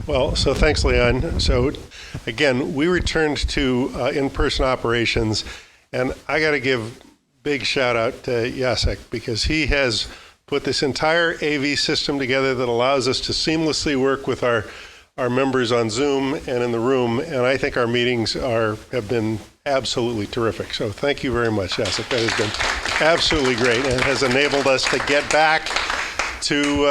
Well, so thanks, Leon. So again, we returned to in-person operations, and I got to give big shout out to Jacek because he has put this entire AV system together that allows us to seamlessly work with our members on Zoom and in the room, and I think our meetings have been absolutely terrific. So thank you very much, Jacek. That has been absolutely great and has enabled us to get back to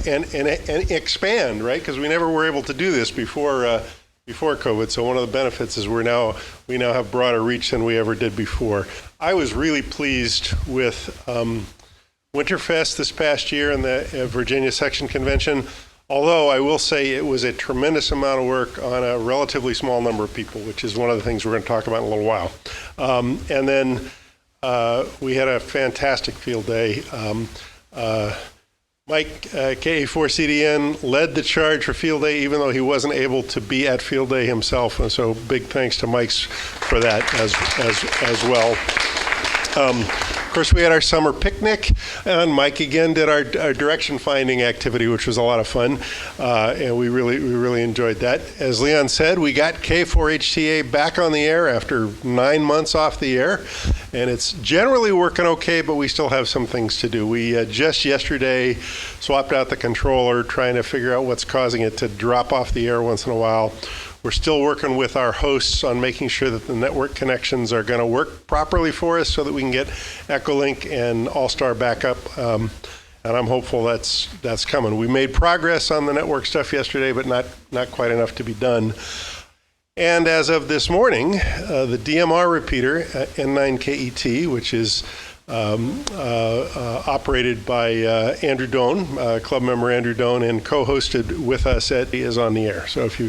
and expand, right? Because we never were able to do this before COVID. So one of the benefits is we now have broader reach than we ever did before. I was really pleased with Winterfest this past year and the Virginia Section Convention. Although I will say it was a tremendous amount of work on a relatively small number of people, which is one of the things we're going to talk about in a little while. And then we had a fantastic field day. Mike, KA4CDN, led the charge for field day, even though he wasn't able to be at field day himself. And so big thanks to Mike for that as well. Of course, we had our summer picnic, and Mike again did our direction finding activity, which was a lot of fun, and we really enjoyed that. As Leon said, we got K4HTA back on the air after 9 months off the air, and it's generally working okay, but we still have some things to do. We just yesterday swapped out the controller, trying to figure out what's causing it to drop off the air once in a while. We're still working with our hosts on making sure that the network connections are going to work properly for us so that we can get Echolink and All-Star backup, and I'm hopeful that's coming. We made progress on the network stuff yesterday, but not quite enough to be done. And as of this morning, the DMR repeater N9KET, which is operated by Andrew Doan, club member Andrew Doan, and co-hosted with us is on the air. So if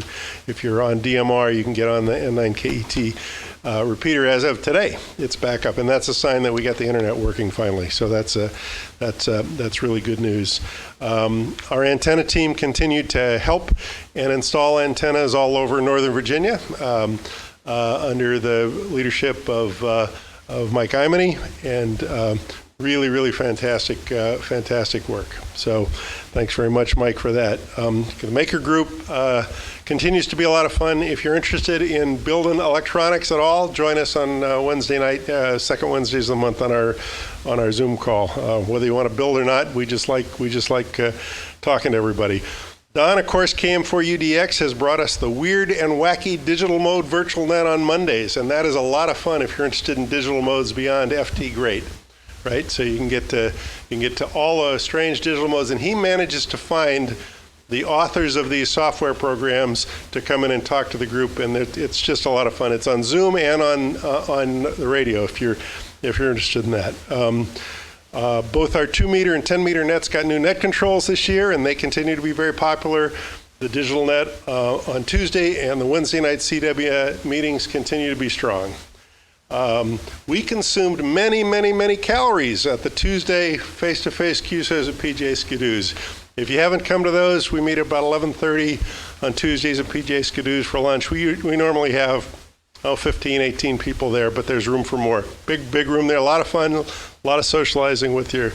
you're on DMR, you can get on the N9KET repeater as of today. It's back up, and that's a sign that we got the internet working finally. So that's really good news. Our antenna team continued to help and install antennas all over Northern Virginia under the leadership of Mike Imony, and really fantastic work. So thanks very much, Mike, for that. The Maker Group continues to be a lot of fun. If you're interested in building electronics at all, join us on Wednesday night, second Wednesdays of the month on our Zoom call. Whether you want to build or not, we just like talking to everybody. Don, of course, KM4UDX has brought us the weird and wacky digital mode virtual net on Mondays, and that is a lot of fun if you're interested in digital modes beyond FT Great, right? So you can get to all the strange digital modes, and he manages to find the authors of these software programs to come in and talk to the group, and it's just a lot of fun. It's on Zoom and on the radio if you're interested in that. Both our 2-meter and 10-meter nets got new net controls this year, and they continue to be very popular. The digital net on Tuesday and the Wednesday night CW meetings continue to be strong. We consumed many calories at the Tuesday face-to-face QSOs at PJ Skidoo's. If you haven't come to those, we meet about 11:30 on Tuesdays at PJ Skidoo's for lunch. We normally have 15, 18 people there, but there's room for more. Big room there, a lot of fun, a lot of socializing with your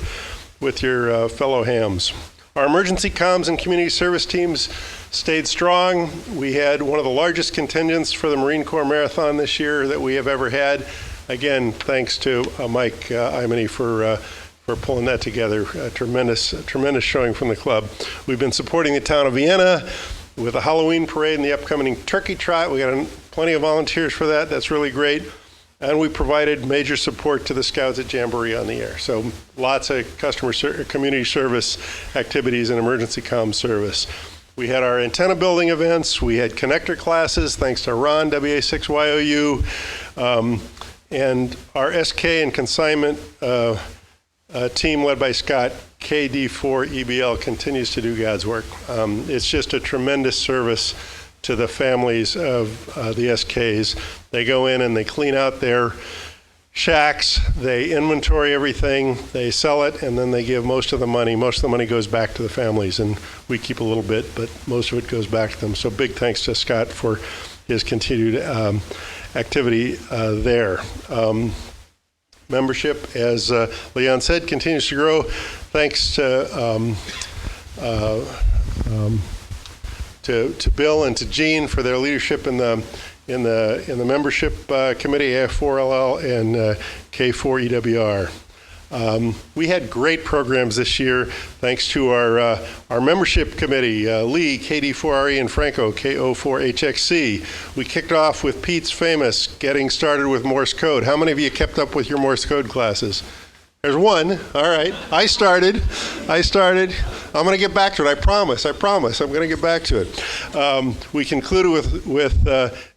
fellow hams. Our emergency comms and community service teams stayed strong. We had one of the largest contingents for the Marine Corps Marathon this year that we have ever had. Again, thanks to Mike Imony for pulling that together. A tremendous showing from the club. We've been supporting the town of Vienna with a Halloween parade and the upcoming turkey trot. We got plenty of volunteers for that. That's really great. And we provided major support to the Scouts at Jamboree on the air. So lots of community service activities and emergency comm service. We had our antenna building events. We had connector classes, thanks to Ron, WA6YOU. And our SK and consignment team led by Scott, KD4EBL, continues to do God's work. It's just a tremendous service to the families of the SKs. They go in and they clean out their shacks, they inventory everything, they sell it, and then they give most of the money. Most of the money goes back to the families, and we keep a little bit, but most of it goes back to them. So big thanks to Scott for his continued activity there. Membership, as Leon said, continues to grow thanks to to Bill and to Jean for their leadership in the membership committee, AF4LL and K4EWR. We had great programs this year, thanks to our membership committee, Lee, KD4RE, and Franco, KO4HXC. We kicked off with Pete's famous Getting Started with Morse Code. How many of you kept up with your Morse Code classes? There's one. All right. I started. I'm going to get back to it. I promise. I'm going to get back to it. We concluded with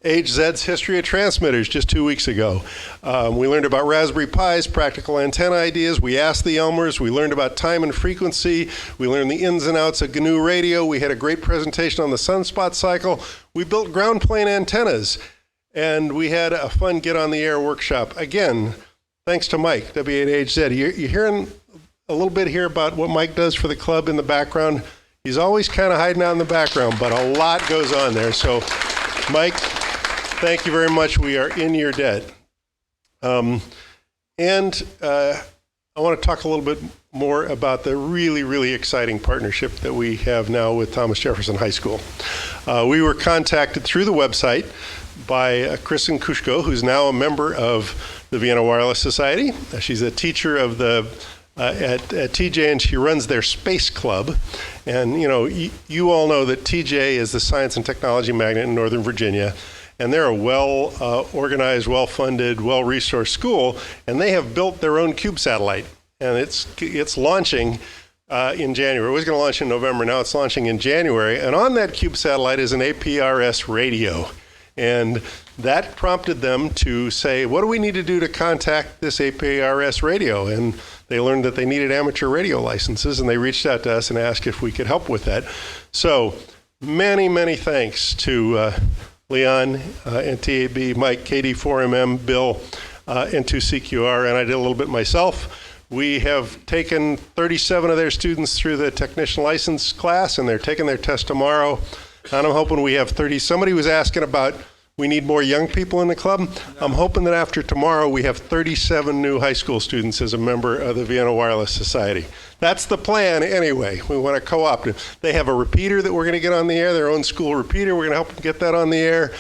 Age Z's History of Transmitters just 2 weeks ago. We learned about Raspberry Pis, practical antenna ideas. We asked the Elmers. We learned about time and frequency. We learned the ins and outs of GNU radio. We had a great presentation on the sunspot cycle. We built ground plane antennas. And we had a fun Get on the Air workshop. Again, thanks to Mike, W8HZ. You're hearing a little bit here about what Mike does for the club in the background. He's always kind of hiding out in the background, but a lot goes on there. So, Mike, thank you very much. We are in your debt. I want to talk a little bit more about the really, really exciting partnership that we have now with Thomas Jefferson High School. We were contacted through the website by Kristen Kushko, who's now a member of the Vienna Wireless Society. She's a teacher of at TJ, and she runs their space club. And you all know that TJ is the science and technology magnet in Northern Virginia, and they're a well-organized, well-funded, well-resourced school, and they have built their own cube satellite, and it's launching in January. It was going to launch in November. Now it's launching in January, and on that cube satellite is an APRS radio. And that prompted them to say, what do we need to do to contact this APRS radio? And they learned that they needed amateur radio licenses, and they reached out to us and asked if we could help with that. So many, many thanks to Leon and TAB, Mike, KD4MM, Bill, and to CQR, and I did a little bit myself. We have taken 37 of their students through the technician license class, and they're taking their test tomorrow. And I'm hoping we have 30. Somebody was asking about we need more young people in the club. I'm hoping that after tomorrow we have 37 new high school students as a member of the Vienna Wireless Society. That's the plan anyway. We want to co-opt it. They have a repeater that we're going to get on the air, their own school repeater. We're going to help them get that on the air.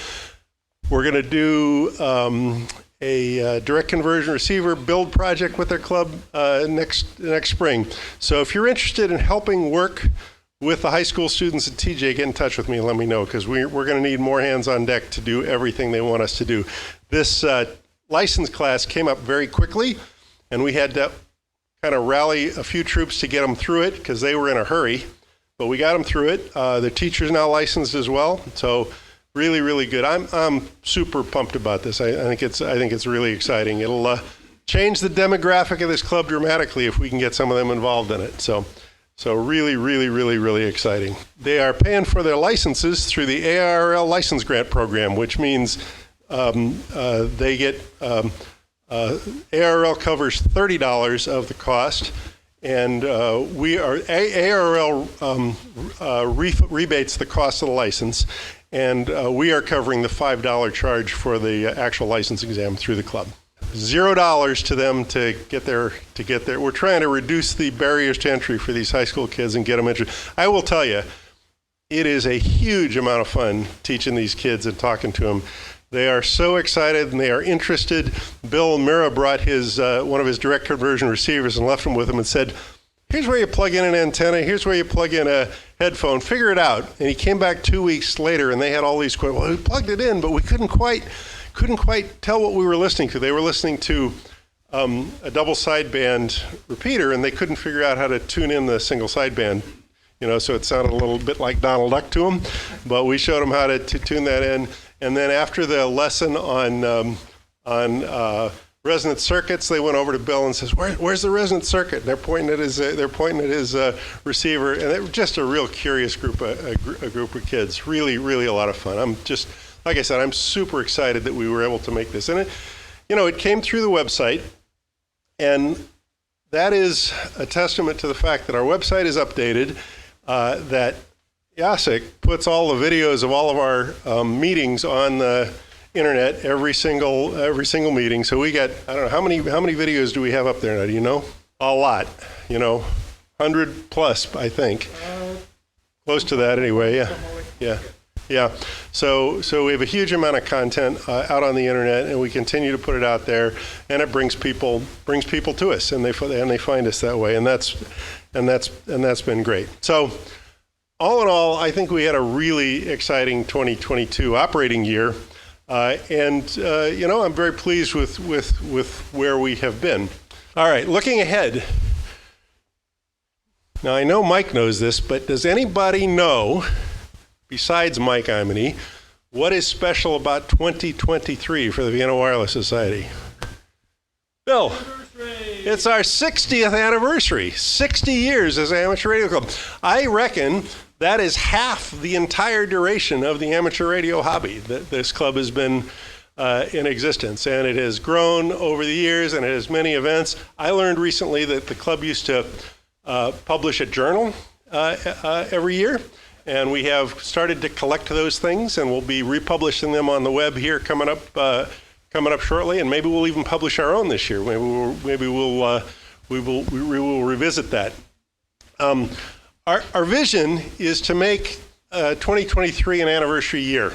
We're going to do a direct conversion receiver build project with their club next spring. So if you're interested in helping work with the high school students at TJ, get in touch with me and let me know, because we're going to need more hands on deck to do everything they want us to do. This license class came up very quickly, and we had to kind of rally a few troops to get them through it because they were in a hurry, but we got them through it. The teacher's now licensed as well, so really, really good. I'm super pumped about this. I think it's really exciting. It'll change the demographic of this club dramatically if we can get some of them involved in it. So really, really, really, really exciting. They are paying for their licenses through the ARL license grant program, which means they get ARL covers $30 of the cost, and ARL rebates the cost of the license, and we are covering the $5 charge for the actual license exam through the club. $0 to them to get there. We're trying to reduce the barriers to entry for these high school kids and get them interested. I will tell you, it is a huge amount of fun teaching these kids and talking to them. They are so excited and they are interested. Bill Mira brought his one of his direct conversion receivers and left them with him and said, here's where you plug in an antenna, here's where you plug in a headphone, figure it out. And he came back 2 weeks later and they had all these questions. Well, we plugged it in, but we couldn't quite tell what we were listening to. They were listening to a double sideband repeater, and they couldn't figure out how to tune in the single sideband. So it sounded a little bit like Donald Duck to them. But we showed them how to tune that in. And then after the lesson on resonant circuits, they went over to Bill and says, "Where's the resonant circuit?" And they're pointing at his receiver, and they were just a real curious group of kids. Really, really a lot of fun. Like I said, I'm super excited that we were able to make this. And it came through the website, and that is a testament to the fact that our website is updated, that Jacek puts all the videos of all of our meetings on the internet every single meeting. So we got, I don't know, how many videos do we have up there now? Do you know? A lot, 100 plus, I think. Close to that anyway, yeah. Yeah. Yeah. So we have a huge amount of content out on the internet, and we continue to put it out there, and it brings people to us, and they find us that way, and that's been great. So all in all, I think we had a really exciting 2022 operating year, and I'm very pleased with where we have been. All right, looking ahead. Now I know Mike knows this, but does anybody know, besides Mike Imony, what is special about 2023 for the Vienna Wireless Society? Bill, it's our 60th anniversary, 60 years as an amateur radio club. I reckon that is half the entire duration of the amateur radio hobby that this club has been in existence, and it has grown over the years, and it has many events. I learned recently that the club used to publish a journal every year, and we have started to collect those things, and we'll be republishing them on the web here coming up shortly, and maybe we'll even publish our own this year. Maybe we will revisit that. Our vision is to make 2023 an anniversary year.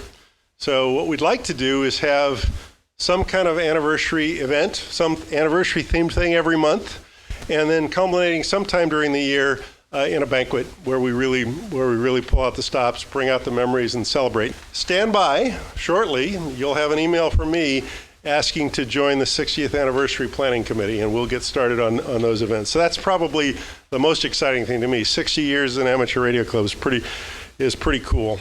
So what we'd like to do is have some kind of anniversary event, some anniversary themed thing every month, and then culminating sometime during the year in a banquet where we really pull out the stops, bring out the memories, and celebrate. Stand by. Shortly, you'll have an email from me asking to join the 60th anniversary planning committee, and we'll get started on those events. So that's probably the most exciting thing to me. 60 years as an amateur radio club is pretty cool.